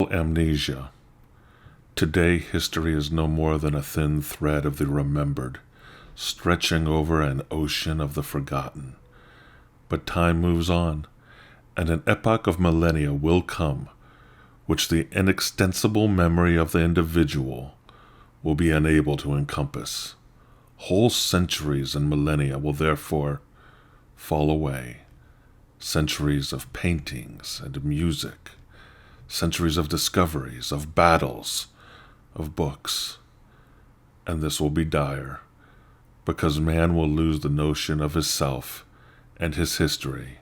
Historical amnesia. Today, history is no more than a thin thread of the remembered, stretching over an ocean of the forgotten. But time moves on, and an epoch of millennia will come, which the inextensible memory of the individual will be unable to encompass. Whole centuries and millennia will therefore fall away. Centuries of paintings and music, centuries of discoveries, of battles, of books. And this will be dire, because man will lose the notion of his self and his history,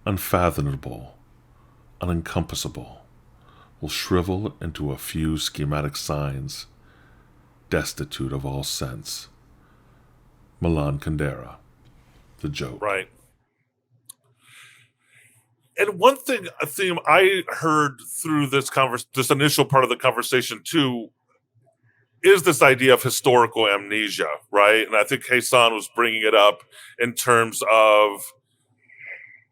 unfathomable, unencompassable, will shrivel into a few schematic signs, destitute of all sense. Milan Kundera, The Joke. Right. And one thing, a theme I heard through this this initial part of the conversation too, is this idea of historical amnesia, right? And I think Jesan was bringing it up in terms of,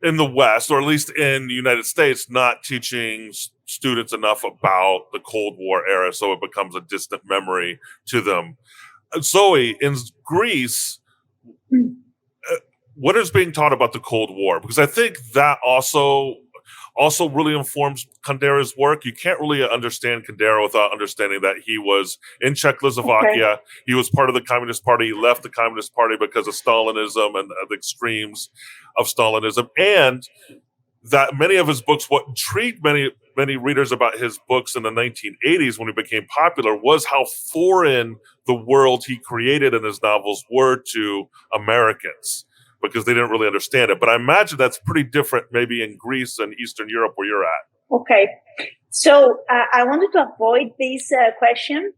in the West, or at least in the United States, not teaching students enough about the Cold War era, so it becomes a distant memory to them. Zoe, in Greece, what is being taught about the Cold War? Because I think that also really informs Kundera's work. You can't really understand Kundera without understanding that he was in Czechoslovakia. Okay. He was part of the Communist Party. He left the Communist Party because of Stalinism and the extremes of Stalinism. And that many of his books, what intrigued many readers about his books in the 1980s when he became popular, was how foreign the world he created in his novels were to Americans, because they didn't really understand it. But I imagine that's pretty different maybe in Greece and Eastern Europe where you're at. Okay. So I wanted to avoid this question,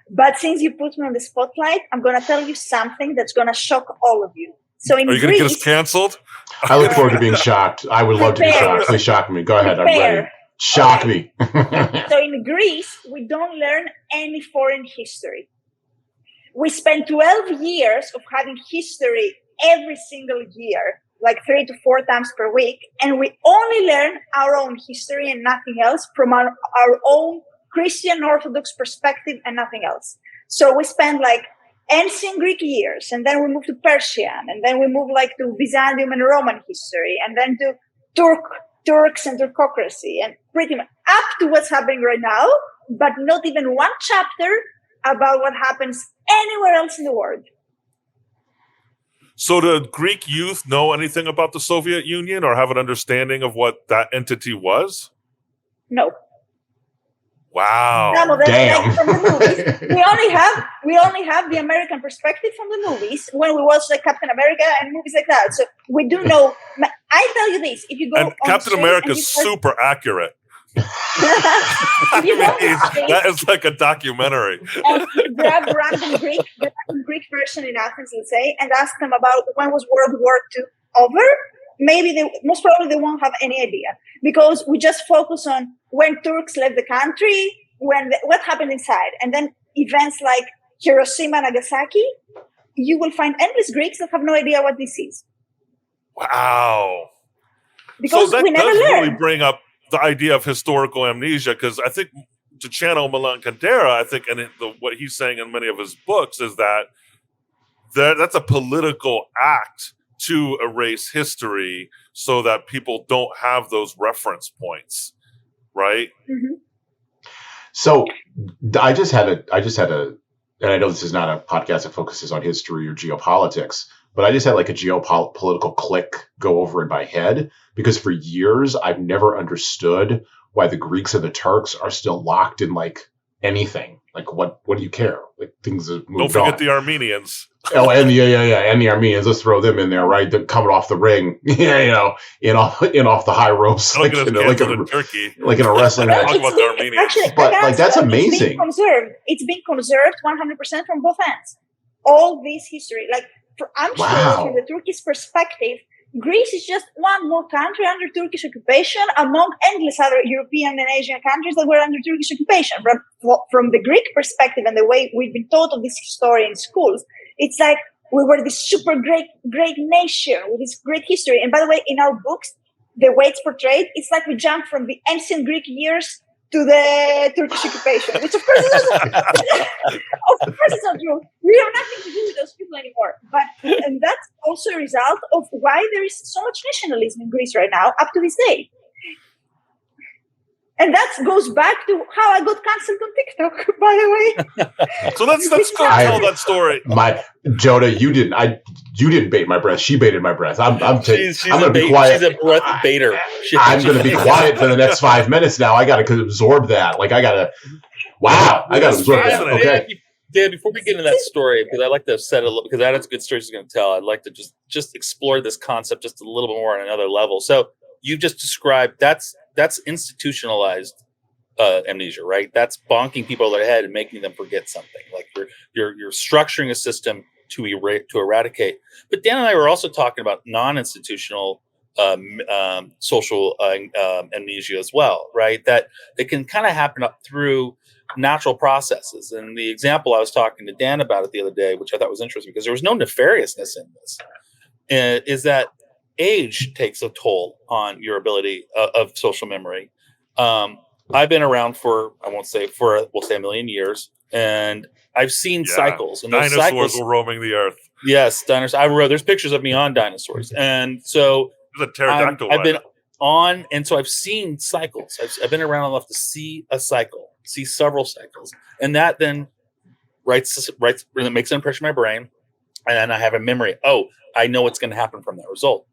but since you put me on the spotlight, I'm going to tell you something that's going to shock all of you. So in Are you going to get us canceled? I look forward to being shocked. I would love to be shocked. Please shock me. Go ahead. I'm ready. Shock me. So in Greece, we don't learn any foreign history. We spend 12 years of having history every single year, like 3 to 4 times per week. And we only learn our own history and nothing else from our own Christian Orthodox perspective and nothing else. So we spend like ancient Greek years, and then we move to Persian, and then we move like to Byzantium and Roman history, and then to Turks and Turkocracy, and pretty much up to what's happening right now, but not even one chapter about what happens anywhere else in the world. So do Greek youth know anything about the Soviet Union or have an understanding of what that entity was? No. Wow. Some of them, damn. like, from the movies. We only have the American perspective from the movies when we watch like Captain America and movies like that. So we do know. I tell you this: if you go and on Captain America is super accurate. That is like a documentary. And you grab random Greek person in Athens, let's say, and ask them about when was World War II over. Maybe most probably they won't have any idea, because we just focus on when Turks left the country, what happened inside, and then events like Hiroshima and Nagasaki. You will find endless Greeks that have no idea what this is. Wow! Because so that we never does learn. really bring up the idea of historical amnesia, because I think to channel Milan Kundera, I think, and what he's saying in many of his books is that that's a political act to erase history so that people don't have those reference points, right? Mm-hmm. So I just had a, and I know this is not a podcast that focuses on history or geopolitics, but I just had like a geopolitical click go over in my head, because for years I've never understood why the Greeks and the Turks are still locked in like anything. Like what do you care? Like things have moved on. Don't forget the Armenians. Oh, and and the Armenians. Let's throw them in there, right? They're coming off the ring, in off the high ropes, like in Turkey, like in a wrestling match. Talk about the Armenians, actually, but like that's amazing. It's been conserved 100% from both ends. All this history, like I'm sure from the Turkish perspective, Greece is just one more country under Turkish occupation among endless other European and Asian countries that were under Turkish occupation. From the Greek perspective and the way we've been taught of this history in schools, it's like we were this super great nation with this great history. And by the way, in our books, the way it's portrayed, it's like we jump from the ancient Greek years to the Turkish occupation, which of course is not, of course it's not true. We have nothing to do with those people anymore. And that's also a result of why there is so much nationalism in Greece right now, up to this day. And that goes back to how I got cancelled on TikTok, by the way. So let's go tell that story. Jodah, you didn't bait my breath. She baited my breath. I'm going to be quiet. She's a breath baiter. I'm going to be quiet for the next 5 minutes now. I got to absorb that. Like I got to absorb that. Okay. Dan, before we get into that story, because I like to set it a little, because that is a good story she's going to tell. I'd like to just explore this concept just a little bit more on another level. So you just described that's institutionalized amnesia, right? That's bonking people on their head and making them forget something. Like you're structuring a system to eradicate. But Dan and I were also talking about non-institutional social amnesia as well, right? That it can kind of happen up through natural processes. And the example I was talking to Dan about it the other day, which I thought was interesting because there was no nefariousness in this, is that age takes a toll on your ability of social memory. I've been around we'll say a million years, and I've seen cycles. And those dinosaurs were roaming the earth. Yes, dinosaurs. There's pictures of me on dinosaurs, and so there's a pterodactyl. I've been on, and so I've seen cycles. I've been around enough to see a cycle, see several cycles, and that then writes it makes an impression in my brain, and then I have a memory. Oh, I know what's going to happen from that result.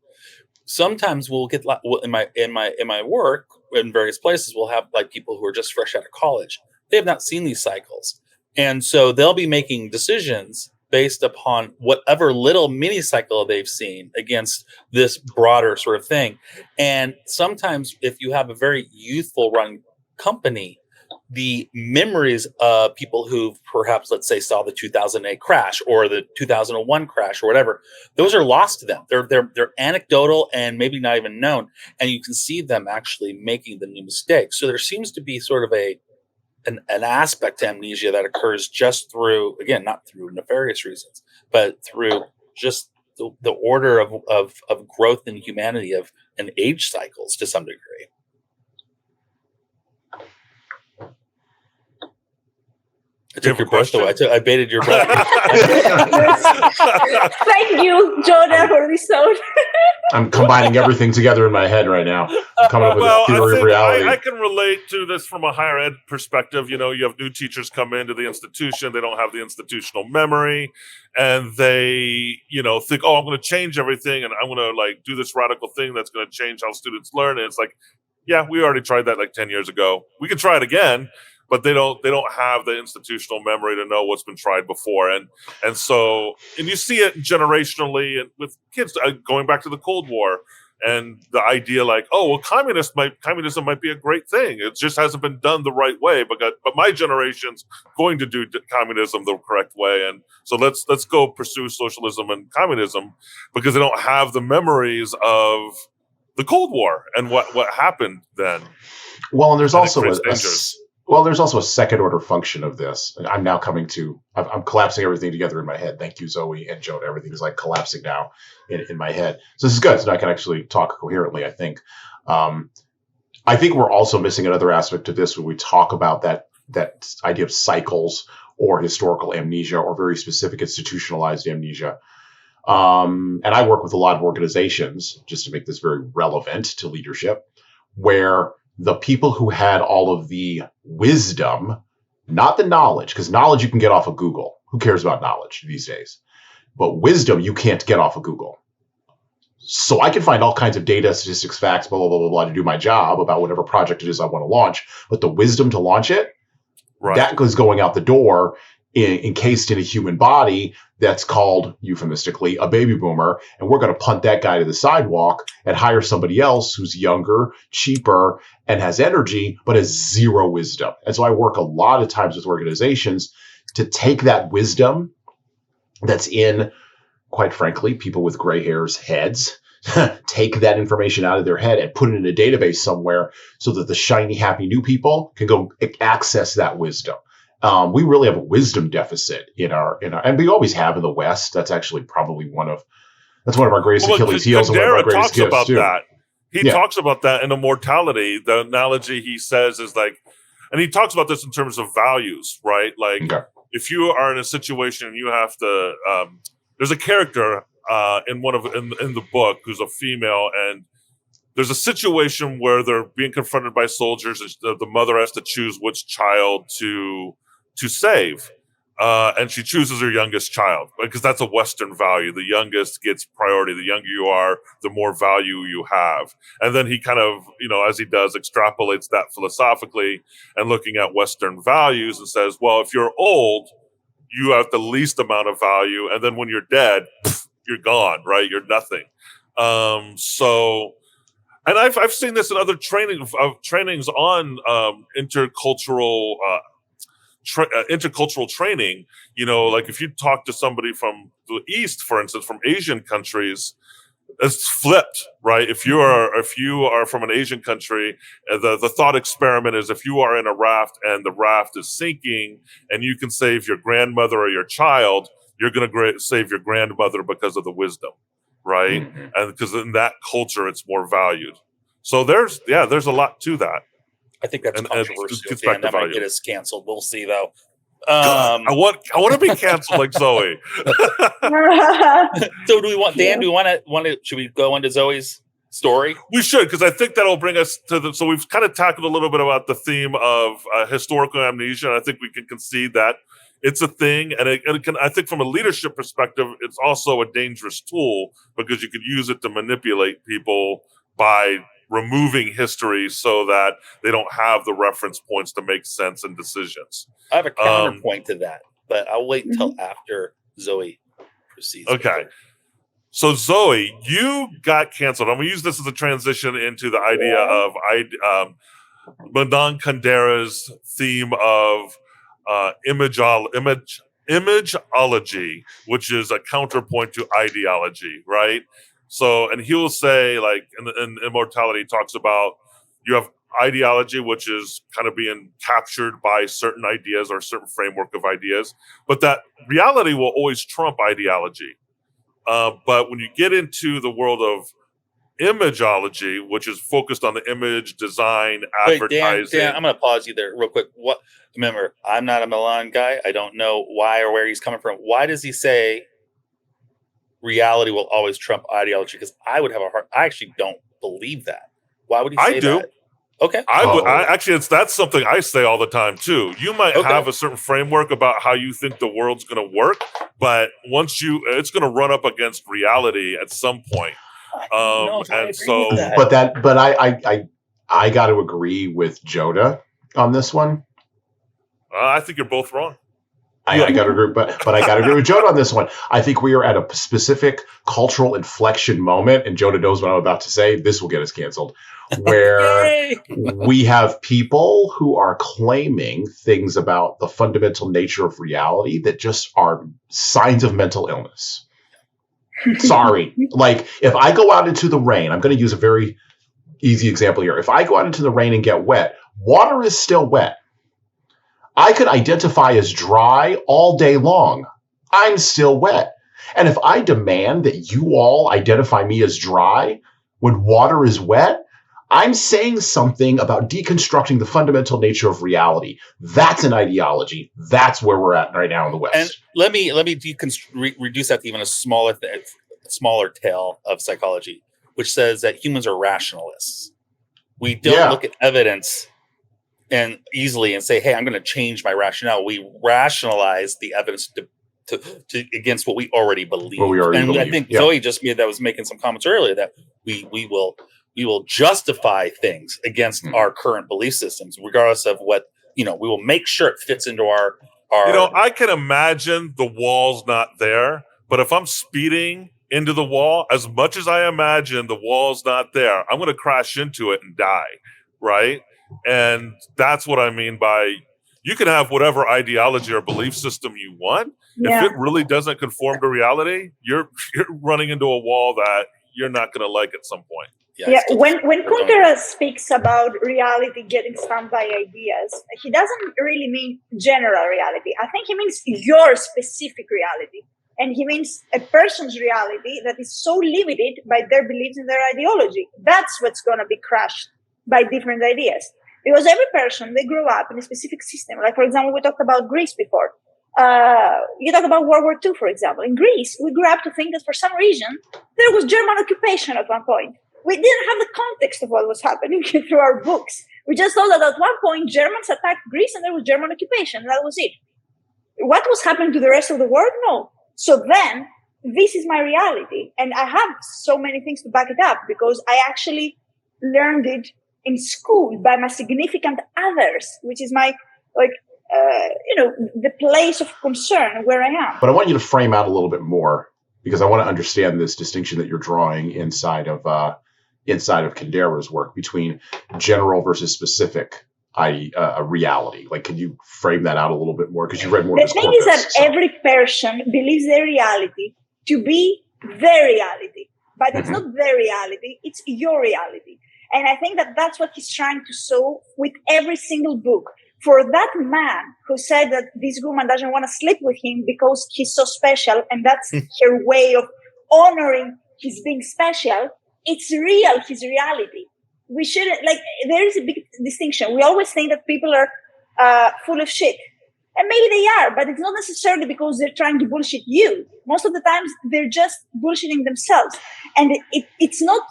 Sometimes we'll get in my work in various places. We'll have like people who are just fresh out of college. They have not seen these cycles, and so they'll be making decisions based upon whatever little mini cycle they've seen against this broader sort of thing. And sometimes, if you have a very youthful run company, the memories of people who perhaps, let's say, saw the 2008 crash or the 2001 crash or whatever, those are lost to them. They're anecdotal and maybe not even known. And you can see them actually making the new mistakes. So there seems to be sort of an aspect to amnesia that occurs just through, again, not through nefarious reasons, but through just the order of growth in humanity and age cycles to some degree. I took your breath away. I baited your breath. Thank you, Jodah, for this thought. I'm combining everything together in my head right now. I'm coming up with a theory of reality. I can relate to this from a higher ed perspective. You have new teachers come into the institution. They don't have the institutional memory. And they, think, oh, I'm going to change everything. And I'm going to do this radical thing that's going to change how students learn. And it's like, yeah, we already tried that 10 years ago. We can try it again. But they don't have the institutional memory to know what's been tried before, and you see it generationally and with kids going back to the Cold War and the idea communism might be a great thing. It just hasn't been done the right way, but my generation's going to do communism the correct way, and so let's go pursue socialism and communism because they don't have the memories of the Cold War and what happened then. Well, and there's also there's also a second order function of this. And I'm now I'm collapsing everything together in my head. Thank you, Zoe and Jodah. Everything is collapsing now in my head. So this is good. So I can actually talk coherently, I think. I think we're also missing another aspect to this when we talk about that idea of cycles or historical amnesia or very specific institutionalized amnesia. And I work with a lot of organizations, just to make this very relevant to leadership, where the people who had all of the wisdom, not the knowledge, because knowledge you can get off of Google. Who cares about knowledge these days? But wisdom you can't get off of Google. So I can find all kinds of data, statistics, facts, blah, blah, blah, blah, blah, to do my job about whatever project it is I want to launch. But the wisdom to launch it, that goes going out the door encased in a human body that's called, euphemistically, a baby boomer, and we're going to punt that guy to the sidewalk and hire somebody else who's younger, cheaper, and has energy, but has zero wisdom. And so I work a lot of times with organizations to take that wisdom that's in, quite frankly, people with gray hairs' heads, take that information out of their head and put it in a database somewhere so that the shiny, happy new people can go access that wisdom. We really have a wisdom deficit in our, and we always have in the West. That's actually probably one of our greatest Achilles heels and one of our greatest gifts too. He talks about that in Immortality. The analogy he says is and he talks about this in terms of values, right? Like Okay. if you are in a situation and you have to, there's a character in the book who's a female, and there's a situation where they're being confronted by soldiers, and the mother has to choose which child to save. And she chooses her youngest child because that's a Western value. The youngest gets priority. The younger you are, the more value you have. And then he kind of, as he does, extrapolates that philosophically and looking at Western values and says, well, if you're old, you have the least amount of value. And then when you're dead, you're gone, right? You're nothing. And I've seen this in other trainings on intercultural training. Like if you talk to somebody from the East, for instance, from Asian countries, it's flipped, right? If you are from an Asian country, the thought experiment is if you are in a raft and the raft is sinking and you can save your grandmother or your child, you're going to save your grandmother because of the wisdom, right? Mm-hmm. And because in that culture, it's more valued. So there's a lot to that. I think that's controversial. Dan, that might get us canceled. We'll see, though. I want to be canceled like Zoe. So do we want Dan? Do we want to? Should we go into Zoe's story? We should, because I think that'll bring us to so we've kind of tackled a little bit about the theme of historical amnesia, and I think we can concede that it's a thing, and it can. I think from a leadership perspective, it's also a dangerous tool because you could use it to manipulate people by removing history so that they don't have the reference points to make sense in decisions. I have a counterpoint to that, but I'll wait until after Zoe proceeds. Okay. So Zoe, you got canceled. I'm going to use this as a transition into the idea of Milan Kundera's theme of imageology, which is a counterpoint to ideology, right? So, and he will say, like, in Immortality, he talks about you have ideology, which is kind of being captured by certain ideas or a certain framework of ideas, but that reality will always trump ideology. But when you get into the world of imageology, which is focused on the image, design, advertising. Dan, I'm going to pause you there real quick. Remember, I'm not a Milan guy. I don't know why or where he's coming from. Why does he say reality will always trump ideology? Because I actually don't believe that. Why would he say that? I do. Okay. That's something I say all the time too. You might have a certain framework about how you think the world's going to work, but it's going to run up against reality at some point. But I got to agree with Jodah on this one. I think you're both wrong. I got to agree, but I got to agree with Jodah on this one. I think we are at a specific cultural inflection moment, and Jodah knows what I'm about to say. This will get us canceled, where we have people who are claiming things about the fundamental nature of reality that just are signs of mental illness. Sorry. Like, if I go out into the rain, I'm going to use a very easy example here. If I go out into the rain and get wet, water is still wet. I could identify as dry all day long. I'm still wet. And if I demand that you all identify me as dry when water is wet, I'm saying something about deconstructing the fundamental nature of reality. That's an ideology. That's where we're at right now in the West. And let me reduce that to even a smaller tale of psychology, which says that humans are rationalists. We don't look at evidence and easily and say, hey, I'm going to change my rationale. We rationalize the evidence to against what we already believe. I think Zoe just was making some comments earlier that we will justify things against our current belief systems, regardless of what, we will make sure it fits into our. I can imagine the wall's not there, but if I'm speeding into the wall, as much as I imagine the wall's not there, I'm going to crash into it and die. Right. And that's what I mean by you can have whatever ideology or belief system you want. Yeah. If it really doesn't conform to reality, you're running into a wall that you're not going to like at some point. Yeah, when Kundera speaks about reality getting stamped by ideas, he doesn't really mean general reality. I think he means your specific reality. And he means a person's reality that is so limited by their beliefs and their ideology. That's what's going to be crushed by different ideas. Because every person, they grow up in a specific system. Like, for example, we talked about Greece before. You talk about World War II, for example. In Greece, we grew up to think that for some reason, there was German occupation at one point. We didn't have the context of what was happening through our books. We just thought that at one point, Germans attacked Greece and there was German occupation. That was it. What was happening to the rest of the world? No. So then, this is my reality. And I have so many things to back it up because I actually learned it in school by my significant others, which is my, the place of concern where I am. But I want you to frame out a little bit more because I want to understand this distinction that you're drawing inside of Kundera's work between general versus specific reality. Like, can you frame that out a little bit more? Because you read more. The thing is that every person believes their reality to be their reality, but it's not their reality; it's your reality. And I think that that's what he's trying to solve with every single book. For that man who said that this woman doesn't want to sleep with him because he's so special, and that's her way of honoring his being special, it's real, his reality. We shouldn't, there is a big distinction. We always think that people are full of shit. And maybe they are, but it's not necessarily because they're trying to bullshit you. Most of the times, they're just bullshitting themselves. And it's not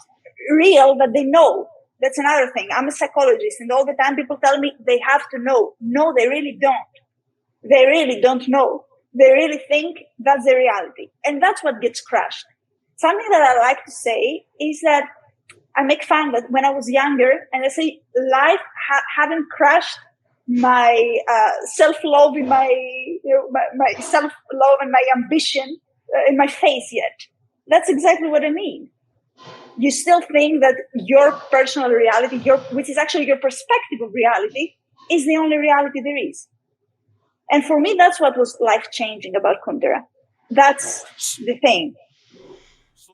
real that they know. That's another thing. I'm a psychologist, and all the time people tell me they have to know. No, they really don't. They really don't know. They really think that's the reality. And that's what gets crushed. Something that I like to say is that I make fun that when I was younger, and I say life hadn't crushed my self-love in my self-love and my ambition in my face yet. That's exactly what I mean. You still think that your personal reality, which is actually your perspective of reality, is the only reality there is. And for me, that's what was life-changing about Kundera. That's the thing.